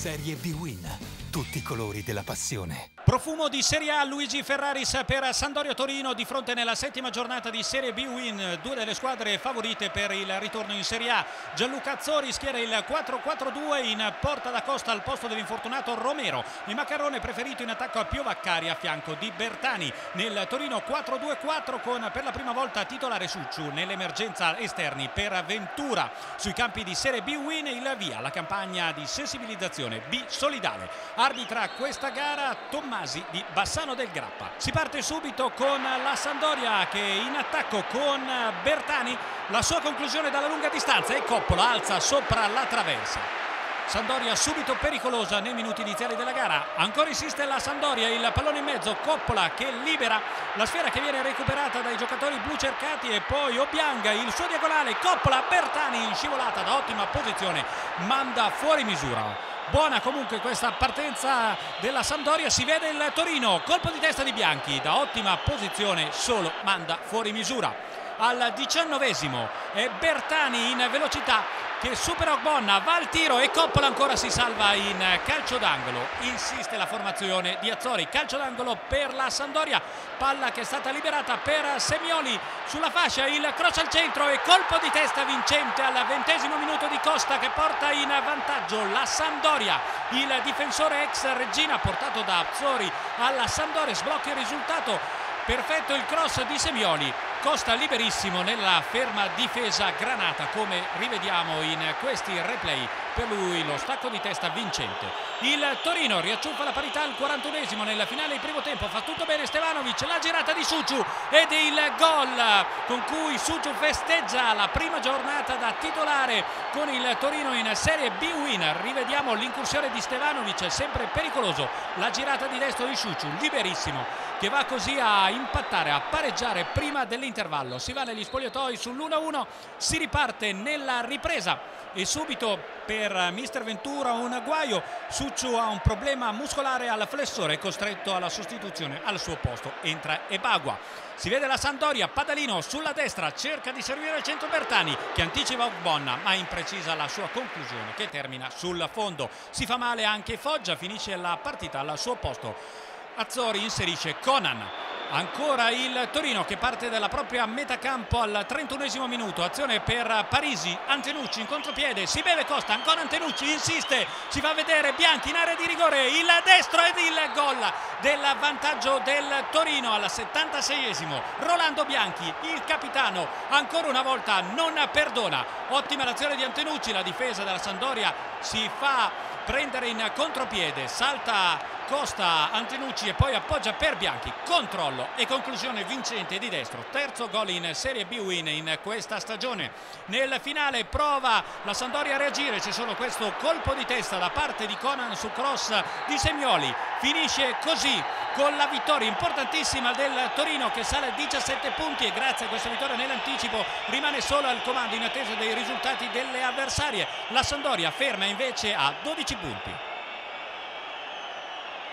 Serie B-Win. Tutti i colori della passione. Profumo di Serie A, Luigi Ferraris per Sampdoria Torino di fronte nella settima giornata di Serie B-Win, due delle squadre favorite per il ritorno in Serie A. Gianluca Azzori schiera il 4-4-2, in porta da Costa al posto dell'infortunato Romero. Il Maccarrone preferito in attacco a Pio Vaccari a fianco di Bertani. Nel Torino 4-2-4 con per la prima volta titolare Succiu, nell'emergenza esterni per Ventura. Sui campi di Serie B-Win il via alla campagna di sensibilizzazione B solidale. Arbitra questa gara Tommasi di Bassano del Grappa. Si parte subito con la Sampdoria che in attacco con Bertani, la sua conclusione dalla lunga distanza e Coppola alza sopra la traversa. Sampdoria subito pericolosa nei minuti iniziali della gara. Ancora insiste la Sampdoria, il pallone in mezzo, Coppola che libera la sfera che viene recuperata dai giocatori blu cercati e poi Obianga, il suo diagonale, Coppola, Bertani in scivolata da ottima posizione, manda fuori misura. Buona comunque questa partenza della Sampdoria, si vede il Torino, colpo di testa di Bianchi, da ottima posizione solo manda fuori misura. Al 19esimo è Bertani in velocità che supera Ogbonna, va al tiro e Coppola ancora si salva in calcio d'angolo. Insiste la formazione di Azzori, calcio d'angolo per la Sampdoria, palla che è stata liberata per Semioli sulla fascia, il cross al centro e colpo di testa vincente al 20esimo minuto di Costa che porta in vantaggio la Sampdoria. Il difensore ex Regina portato da Azzori alla Sampdoria sblocca il risultato. Perfetto il cross di Semioli, Costa liberissimo nella ferma difesa granata come rivediamo in questi replay, per lui lo stacco di testa vincente. Il Torino riacciuffa la parità al 41esimo nel finale del primo tempo, fa tutto bene Stevanovic, la girata di Succiu ed il gol con cui Succiu festeggia la prima giornata da titolare con il Torino in Serie B-Win. Rivediamo l'incursione di Stevanovic, sempre pericoloso, la girata di destro di Succiu, liberissimo, che va così a impattare, a pareggiare prima dell'intervallo. Si va negli spogliatoi sull'1-1, si riparte nella ripresa e subito per mister Ventura un guaio. Succiu ha un problema muscolare al flessore, costretto alla sostituzione. Al suo posto entra Ebagua. Si vede la Sampdoria, Padalino sulla destra, cerca di servire al centro Bertani che anticipa Ogbonna ma imprecisa la sua conclusione che termina sul fondo. Si fa male anche Foggia, finisce la partita al suo posto. Azzori inserisce Conan. Ancora il Torino che parte dalla propria metacampo al 31esimo minuto, azione per Parisi, Antenucci in contropiede, si beve Costa, ancora Antenucci, insiste, si fa vedere Bianchi in area di rigore, il destro ed il gol del vantaggio del Torino al 76esimo. Rolando Bianchi, il capitano, ancora una volta non perdona. Ottima l'azione di Antenucci, la difesa della Sampdoria si fa prendere in contropiede, salta Costa, Antenucci e poi appoggia per Bianchi, controllo e conclusione vincente di destro. Terzo gol in Serie B-Win in questa stagione. Nel finale prova la Sampdoria a reagire, c'è solo questo colpo di testa da parte di Conan su cross di Semioli. Finisce così con la vittoria importantissima del Torino che sale a 17 punti e grazie a questa vittoria nell'anticipo rimane solo al comando in attesa dei risultati delle avversarie. La Sampdoria ferma invece a 12 punti.